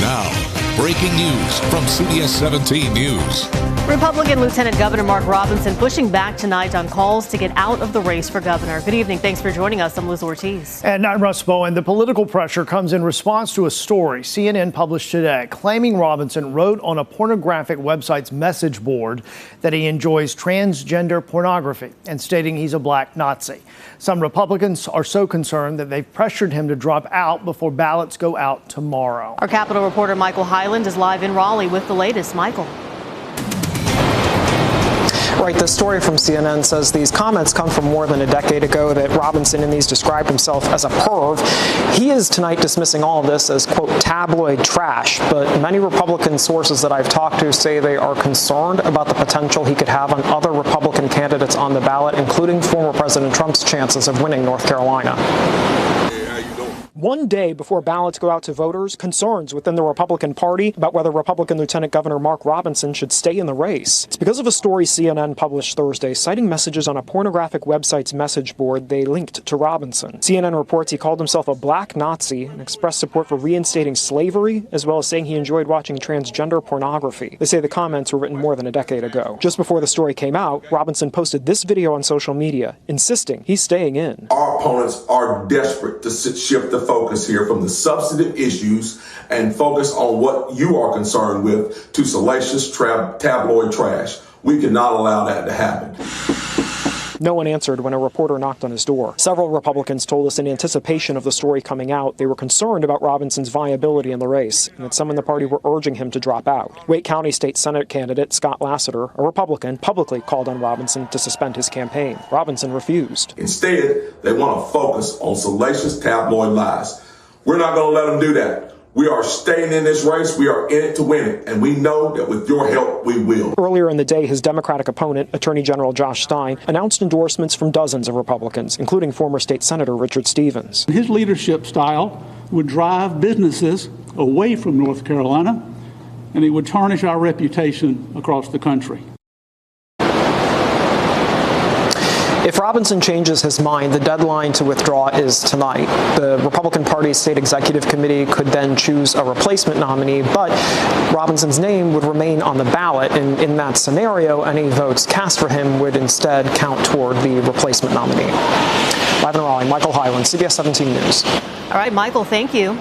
Now, breaking news from CBS 17 News. Republican Lieutenant Governor Mark Robinson pushing back tonight on calls to get out of the race for governor. Good evening. Thanks for joining us. I'm Liz Ortiz. And I'm Russ Bowen. The political pressure comes in response to a story CNN published today claiming Robinson wrote on a pornographic website's message board that he enjoys transgender pornography and stating he's a black Nazi. Some Republicans are so concerned that they've pressured him to drop out before ballots go out tomorrow. Our Capitol reporter Michael Hyland is live in Raleigh with the latest. Michael. Right, the story from CNN says these comments come from more than a decade ago, that Robinson in these described himself as a perv. He is tonight dismissing all of this as, quote, tabloid trash, but many Republican sources that I've talked to say they are concerned about the potential he could have on other Republican candidates on the ballot, including former President Trump's chances of winning North Carolina. One day before ballots go out to voters, concerns within the Republican Party about whether Republican Lieutenant Governor Mark Robinson should stay in the race. It's because of a story CNN published Thursday citing messages on a pornographic website's message board they linked to Robinson. CNN reports he called himself a black Nazi and expressed support for reinstating slavery, as well as saying he enjoyed watching transgender pornography. They say the comments were written more than a decade ago. Just before the story came out, Robinson posted this video on social media, insisting he's staying in. Our opponents are desperate to shift the focus here from the substantive issues and focus on what you are concerned with to salacious tabloid trash. We cannot allow that to happen. No one answered when a reporter knocked on his door. Several Republicans told us in anticipation of the story coming out, they were concerned about Robinson's viability in the race, and that some in the party were urging him to drop out. Wake County State Senate candidate Scott Lassiter, a Republican, publicly called on Robinson to suspend his campaign. Robinson refused. Instead, they want to focus on salacious tabloid lies. We're not going to let them do that. We are staying in this race. We are in it to win it. And we know that with your help, we will. Earlier in the day, his Democratic opponent, Attorney General Josh Stein, announced endorsements from dozens of Republicans, including former state Senator Richard Stevens. His leadership style would drive businesses away from North Carolina, and it would tarnish our reputation across the country. If Robinson changes his mind, the deadline to withdraw is tonight. The Republican Party's State Executive Committee could then choose a replacement nominee, but Robinson's name would remain on the ballot, and in that scenario, any votes cast for him would instead count toward the replacement nominee. Live in Raleigh, Michael Hyland, CBS 17 News. All right, Michael, thank you.